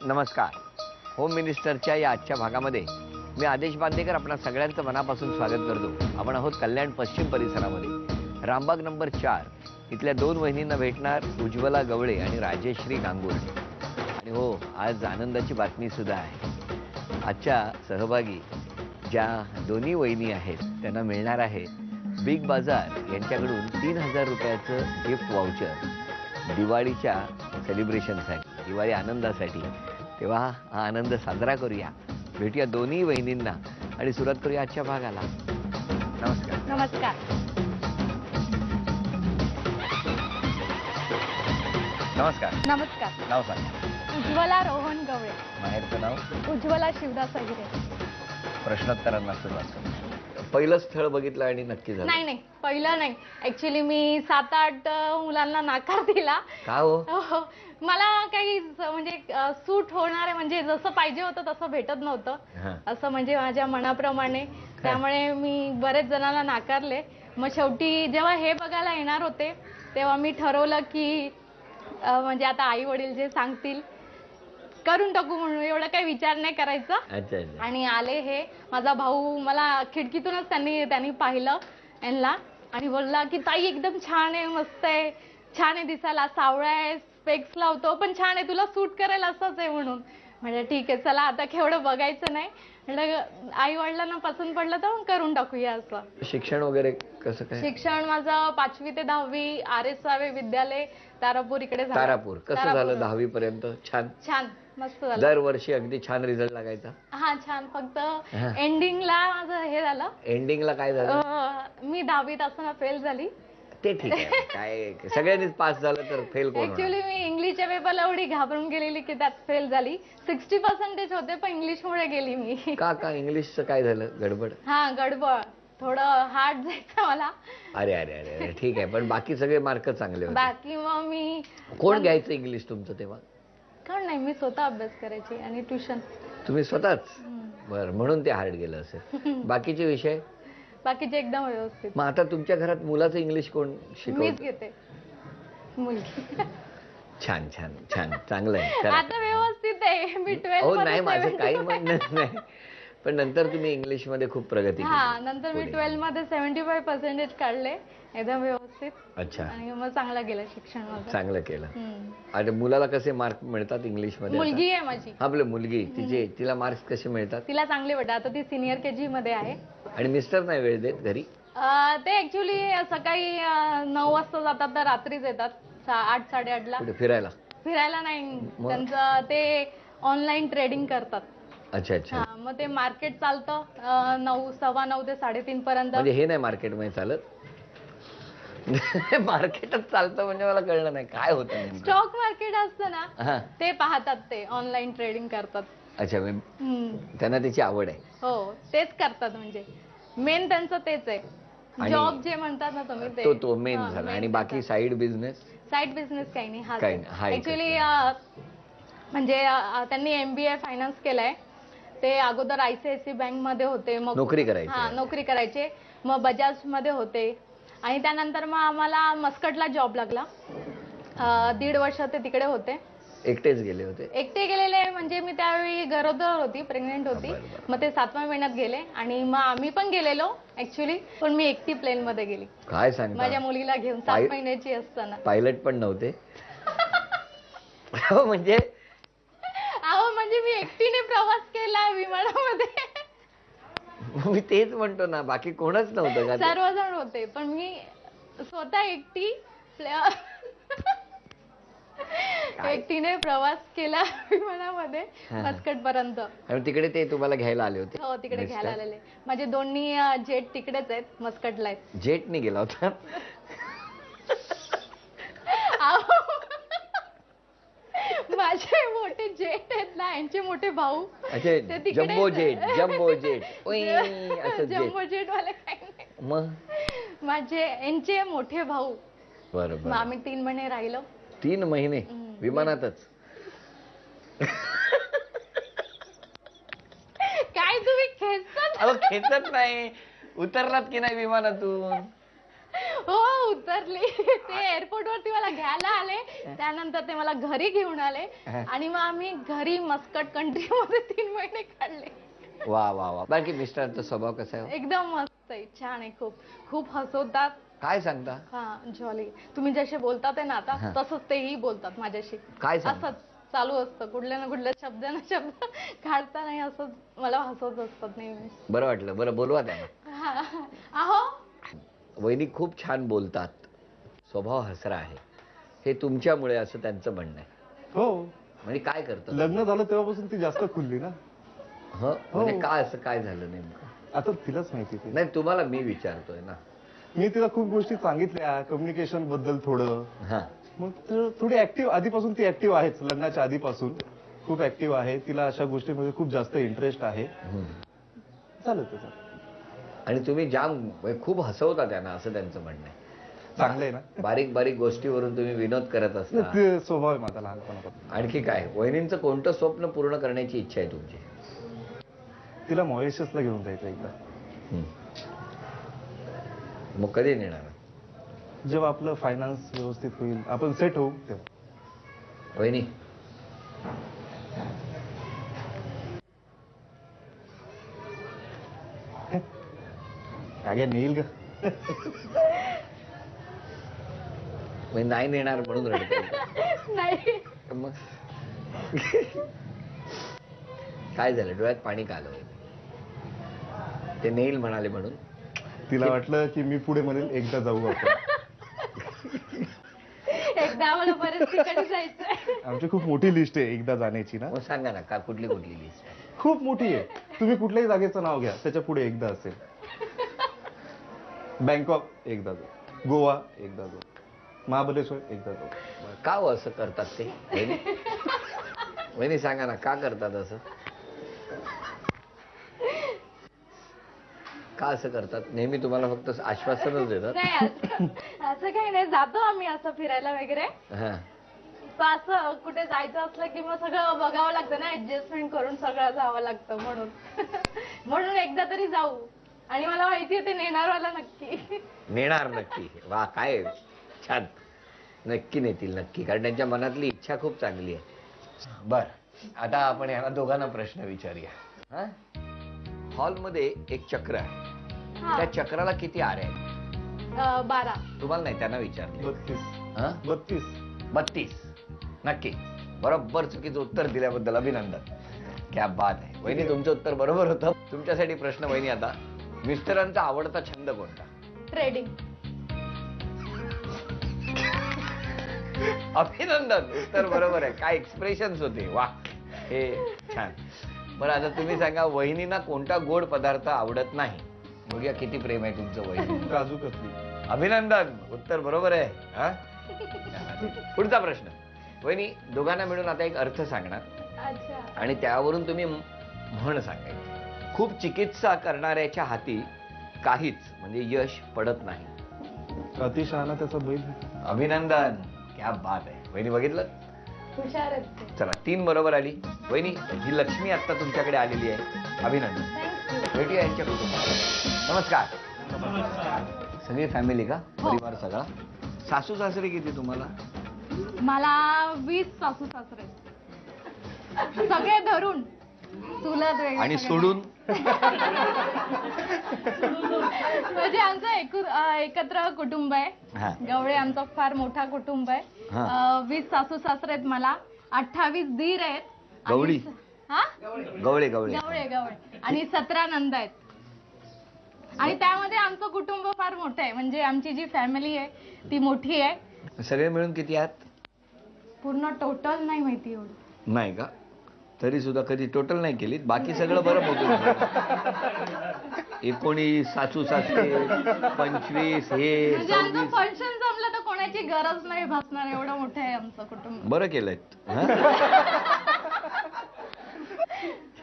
नमस्कार. होम मिनिस्टरच्या या आजच्या भागामध्ये मी आदेश बांदेकर आपणा सगळ्यांचं मनापासून स्वागत करतो. आपण आहोत कल्याण पश्चिम परिसरामध्ये. रामबाग नंबर 4 इथल्या 2 वहिनींना भेटणार उज्ज्वला गवळे आणि राजेश्री गांगुर्डे. आणि हो, आज आनंदाची बातमी सुद्धा आहे. आजच्या सहभागी ज्या दोन्ही वहिनी आहेत त्यांना मिळणार आहे बिग बाजार यांच्याकडून 3000 रुपयाचं गिफ्ट वाउचर दिवाळीच्या सेलिब्रेशनसाठी, दिवाळी आनंदासाठी. तेव्हा हा आनंद साजरा करूया. भेटूया दोन्ही वहिनींना आणि सुरुवात करूया आजच्या भागाला. नमस्कार. नमस्कार. नमस्कार. नमस्कार. नाव सांगा. उज्ज्वला रोहन गवळे. माहेरचं नाव? उज्ज्वला शिवदास अहिरे. प्रश्नोत्तरांना सुरुवात करू. पहिलं स्थळ बघितलं आणि नक्की झालं? नाही, पहिलं नाही. ऍक्च्युली मी 7-8 मुलांना नाकार दिला. का हो? मला काही म्हणजे सूट होणार म्हणजे जसं पाहिजे होतं तसं भेटत नव्हतं. असं म्हणजे माझ्या मनाप्रमाणे. त्यामुळे मी बरेच जणांना नाकारले. मग शेवटी जेव्हा हे बघायला येणार होते तेव्हा मी ठरवलं की म्हणजे आता आई वडील जे सांगतील करून टाकू म्हणून, एवढा काही विचार नाही करायचा. आणि आले हे माझा भाऊ, मला खिडकीतूनच त्यांनी पाहिलं यांना आणि बोलला की ताई एकदम छान आहे, मस्त आहे, छान आहे दिसायला, सावळा आहे, स्पेक्स लावतो पण छान आहे, तुला सूट करायला असंच आहे म्हणून. म्हणजे ठीक आहे चला आता केवढं बघायचं नाही. म्हटलं आई वडिलांना पसंत पडलं तर मग करून टाकूया असं. शिक्षण वगैरे कसं काय? शिक्षण माझं 5वी ते 10वी RS सावे विद्यालय तारापूर इकडे झालं. तारापूर. कसं झालं 10वी पर्यंत? छान. छान, मस्त झालं. दरवर्षी अगदी छान रिझल्ट लागायचा? हा छान. फक्त एंडिंगला माझं हे झालं. एंडिंगला काय झालं? मी 10वीत असताना फेल झाली. ते ठीक आहे, काय सगळ्यांनीच पास झालं तर फेल कोण? ऍक्च्युली मी इंग्लिशच्या पेपरला एवढी घाबरून गेलेली की त्यात फेल झाली. 60% होते पण इंग्लिशमुळे गेली मी. का इंग्लिशचं काय झालं? गडबड? हा गडबड, थोडं हार्ड जायचं मला. अरे अरे अरे ठीक आहे, पण बाकी सगळे मार्क चांगले होते. बाकी मग मी कोण घ्यायचं इंग्लिश तुमचं तेव्हा? कोण नाही, मी स्वतः अभ्यास करायची आणि ट्युशन. तुम्ही स्वतःच? बरं, म्हणून ते हार्ड गेलं असेल. बाकीचे विषय? बाकीचे एकदम व्यवस्थित. मग आता तुमच्या घरात मुलाचं इंग्लिश कोण शिकवतं? मीच घेते, मुलगी. छान छान छान, चांगलं आहे. आता व्यवस्थित आहे. मी 12 हो नाही, माझं काही म्हणणं नाही, पण नंतर तुम्ही इंग्लिश मध्ये खूप प्रगती केली. हा, नंतर मी 12 मध्ये 75% काढले एकदम व्यवस्थित. अच्छा. आणि मग चांगलं गेलं शिक्षण माझं. चांगलं केलं. आणि मुलाला कसे मार्क मिळतात इंग्लिश मध्ये? मुलगी आहे माझी. आपली मुलगी, तिला मार्क्स कसे मिळतात? तिला चांगले भेटतात. आता ती सिनियर KG मध्ये आहे. आणि मिस्टर नाही वेळ देत घरी? ते ऍक्च्युली सकाळी 9 वाजता जातात तर रात्रीच येतात 8-8:30 ला. फिरायला नाही, त्यांचं ते ऑनलाईन ट्रेडिंग करतात. अच्छा अच्छा. मग ते मार्केट चालतं 9:15 ते 3:30 पर्यंत. म्हणजे हे नाही मार्केट मध्ये चालत? मार्केटच चालतं म्हणजे मला कळलं नाही काय होतं. स्टॉक मार्केट असतं ना, ते पाहतात, ते ऑनलाईन ट्रेडिंग करतात. अच्छा, त्यांना त्याची आवड आहे? हो, तेच करतात. म्हणजे मेन त्यांचं तेच आहे. जॉब जे म्हणतात ना तुम्ही, ते तो मेन झाला. आणि बाकी साईड बिझनेस? साईड बिझनेस काही नाही. हा ऍक्च्युली म्हणजे त्यांनी MBA फायनान्स केलाय. ते अगोदर ICICI बँक मध्ये होते, मग नोकरी करायची. हा, नोकरी करायचे. मग बजाज मध्ये होते आणि त्यानंतर मग आम्हाला मस्कटला जॉब लागला. 1.5 वर्ष ते तिकडे होते. एकटेच गेले होते? एकटे गेलेले म्हणजे मी त्यावेळी गरोदर होती, प्रेग्नेंट होती. मग ते 7व्या महिन्यात गेले आणि मग आम्ही पण गेलेलो ऍक्च्युली, पण मी एकटी प्लेन मध्ये गेली. काय सांगता? माझ्या मुलीला घेऊन 7 महिन्याची असताना. पायलट पण नव्हते? म्हणजे मी एकटीने प्रवास केला विमानामध्ये. मी तेच म्हणतो ना, बाकी कोणच नव्हतं का? सर्वजण होते पण मी स्वतः एकटीने प्रवास केला विमानामध्ये मस्कट पर्यंत. आणि तिकडे ते तुम्हाला घ्यायला आले होते? हो, तिकडे घ्यायला आलेले. माझे दोन्ही जेट तिकडेच आहेत, मस्कटला आहेत. जेटने गेला होता? माझे मोठे जेट आहेत ना, यांचे मोठे भाऊ. Jumbo jet? Jumbo jet jumbo jet वाले काही नाही. मग माझे यांचे मोठे भाऊ. बरोबर. आम्ही 3 महिने राहिलो. 3 महिने विमानातच? काय तुम्ही खेचतात? खेचत नाही, उतरलात की नाही विमानातून? हो, उतरली. ते एअरपोर्ट वरती मला घ्यायला आले, त्यानंतर ते मला घरी घेऊन आले आणि मग आम्ही घरी मस्कट कंट्री मध्ये 3 महिने काढले. वा वा वा. बाकी मिस्टरांचा स्वभाव कसा आहे? एकदम मस्त आहे, छान आहे, खूप खूप हसवतात. काय सांगता? हा जॉली. तुम्ही जसे बोलतात आहे ना आता, तसंच तेही बोलतात माझ्याशी. काय सांगता? असंच चालू असतं, कुठल्या ना कुठल्या शब्दाने शब्द काढता नाही, असंच मला हसवत असतात नेहमी. बरं वाटलं. बरं बोलवा त्यांना. अहो वहिनी खूप छान बोलतात, स्वभाव हसरा आहे, हे तुमच्यामुळे असं त्यांचं म्हणणं आहे. हो, म्हणजे काय करतं? लग्न झालं तेव्हापासून ती जास्त खुलली ना. हो म्हणजे काय असं काय झालं नेमकं? आता तिलाच माहिती ते. नाही तुम्हाला मी विचारतोय ना. मी तिला खूप गोष्टी सांगितल्या कम्युनिकेशन बद्दल थोडं. हा. मग थोडी ऍक्टिव्ह, आधीपासून ती ऍक्टिव्ह आहेच, लग्नाच्या आधीपासून खूप ऍक्टिव्ह आहे. तिला अशा गोष्टींमध्ये खूप जास्त इंटरेस्ट आहे. चालेल त्याचं. आणि तुम्ही जाम म्हणजे खूप हसवता त्यांना असं त्यांचं म्हणणं आहे. चांगलं आहे ना. बारीक बारीक गोष्टीवरून तुम्ही विनोद करत असता. ते स्वभाव आहे माझा लहानपणापासून. आणखी काय वहिनींचं कोणतं स्वप्न पूर्ण करण्याची इच्छा आहे तुमची? तिला मॉरिशसला घेऊन जायचं एकदा. मग कधी नेणार? जेव्हा आपलं फायनान्स व्यवस्थित होईल, आपण सेट होऊ तेव्हा. वहिनी काय नेईल का? नाही नेणार म्हणून रडते. नाही. मग काय झालं? डोळ्यात पाणी का आलं? ते नेईल म्हणाले म्हणून. तिला वाटलं की मी पुढे म्हणेल एकदा जाऊ आपण. एकदा आम्हाला बरेच ठिकाणी जायचंय. आमची खूप मोठी लिस्ट आहे एकदा जाण्याची ना. मग सांगा ना का कुठली कुठली लिस्ट आहे? खूप मोठी आहे. तुम्ही कुठल्याही जागेचं नाव घ्या, त्याच्या पुढे एकदा असेल. बँकॉक एकदा जाऊ, गोवा एकदा जाऊ, महाबलेश्वर एकदा जाऊ. का हो असं करतात ते? वहिनी वहिनी सांगा ना का करतात असं? का असं करतात? नेहमी तुम्हाला फक्त आश्वासनच देतात. नाही असं काही नाही, जातो आम्ही असं फिरायला वगैरे. हा. पण असं कुठे जायचं असलं की मग सगळं बघावं लागतं ना, ऍडजस्टमेंट करून सगळं जावं लागतं म्हणून. म्हणून एकदा तरी जाऊ. आणि मला माहितीये ते नेणारवाला नक्की. नेणार नक्की. वा काय छान. नक्की नेतील नक्की, कारण त्यांच्या मनातली इच्छा खूप चांगली आहे. बर आता आपण यांना दोघांना प्रश्न विचारूया. हॉलमध्ये एक चक्र आहे, त्या चक्राला किती आरे आहेत? 12. तुम्हाला नाही, त्यांना विचारले. 32. 32. नक्की बरोबर चुकीचं उत्तर दिल्याबद्दल अभिनंदन. क्या बात आहे. वहिनी तुमचं उत्तर बरोबर होतं. तुमच्यासाठी प्रश्न वहिनी आता, मिस्टरांचा आवडता छंद कोणता? ट्रेडिंग. अभिनंदन, उत्तर बरोबर आहे. काय एक्सप्रेशन्स होते, वा हे छान. बरं आता तुम्ही सांगा वहिनींना कोणता गोड पदार्थ आवडत नाही? बघूया किती प्रेम आहे तुमचं वहिनी. काजू कतली. अभिनंदन, उत्तर बरोबर आहे. हा? पुढचा प्रश्न. वहिनी दोघांना मिळून आता एक अर्थ सांगणार अच्छा. आणि त्यावरून तुम्ही म्हण सांगायची. खूप चिकित्सा करणाऱ्याच्या हाती काहीच म्हणजे यश पडत नाही. अतिशहाणा त्याचा बैल. अभिनंदन, क्या बात आहे. वहिनी बघितलं, हुशार आहेत. चला 3 बरोबर आली. वहिनी ही लक्ष्मी आता तुमच्याकडे आलेली आहे. अभिनंदन. भेटूया यांच्या कुटुंबात. नमस्कार. सगळी फॅमिली का? परिवार सगळा? सासू सासरे किती तुम्हाला? मला 20 सासू सासरे, सगळे धरून. चुलत वेगळे आणि सगळे. सोडून? म्हणजे आमचं एकत्र कुटुंब आहे. हा. गवळे आमचं फार मोठा कुटुंब आहे. 20 सासू सासरे आहेत मला, 28 दीर आहेत. आणि गवळी? हा, गवळे गवळे. गवळे गवळे. आणि 17 नंद आहेत. आणि त्यामध्ये आमचं कुटुंब फार मोठं आहे, म्हणजे आमची जी फॅमिली आहे ती मोठी आहे. सगळे मिळून किती आहात? पूर्ण टोटल नाही माहिती एवढं. नाही का? तरी सुद्धा कधी टोटल नाही केली. बाकी सगळं बरं मोठं. 19 सासू सासरे, 25 हे म्हणजे आमचं 26. फंक्शन जमलं तर कोणाची गरज नाही भासणार, एवढं मोठं आहे आमचं कुटुंब. बरं केलंय.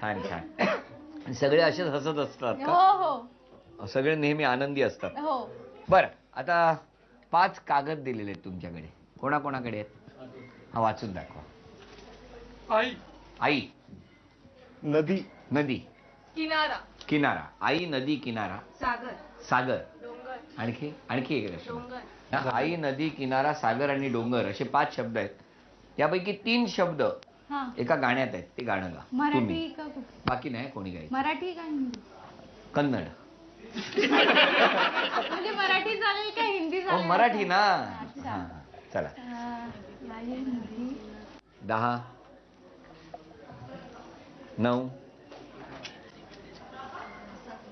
छान छान. सगळे असेच हसत असतात हो का? हो सगळे नेहमी आनंदी असतात. हो. बरं आता 5 कागद दिलेले आहेत तुमच्याकडे. कोणाकोणाकडे आहेत? हा वाचून दाखवा. आई, नदी, नदी, किनारा, किनारा. आई, नदी, किनारा, सागर, सागर. डोंगर, आणखी आणखी एक प्रश्न. डोंगर, आई, नदी, किनारा, सागर आणि डोंगर असे 5 शब्द आहेत. यापैकी 3 शब्द हा एका गाण्यात आहेत. ते गाणं गा मराठी तुम्ही. का कुठलं? बाकी नाही कोणी गायचं. मराठी का हिंदी? कन्नड. म्हणजे मराठी चालेल का हिंदी हो चालेल? मराठी ना. अच्छा. हा, चला. आई, नदी. 10 9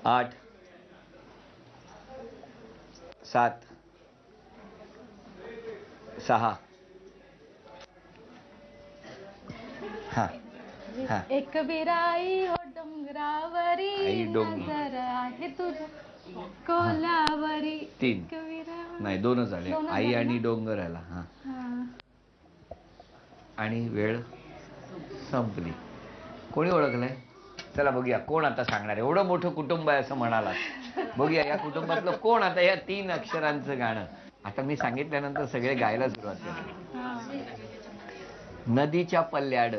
8 7 6 हा हा एक बिराई हो डोंगरावरी आई डोंगर. नजर आहे तुझ्या कोलावरी. 3 एक बिराई. नाही 2च झाले. दोनच आई झाले आणि ना? डोंगराला. हा हा. आणि वेळ संपली. कोणी ओळखलंय? चला बघूया कोण आता सांगणार. एवढं मोठं कुटुंब आहे असं म्हणाला. बघूया या कुटुंबातलं कोण आता या 3 अक्षरांचं गाणं. आता मी सांगितल्यानंतर सगळे गायला सुरुवात केली. हा. नदीच्या पल्ल्याड.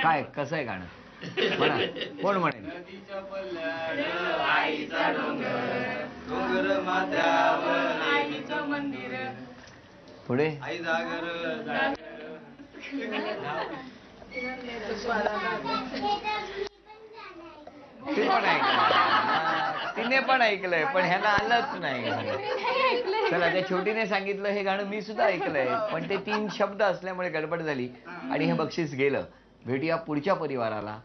काय कसं आहे गाणं? म्हणा कोण म्हणेल? पुढे ते पण ऐकलं. तिने पण ऐकलंय पण ह्याला आलंच नाही. चला त्या छोटीने सांगितलं हे गाणं मी सुद्धा ऐकलंय पण ते 3 शब्द असल्यामुळे गडबड झाली आणि हे बक्षीस गेलं. भेटूया पुढच्या परिवाराला.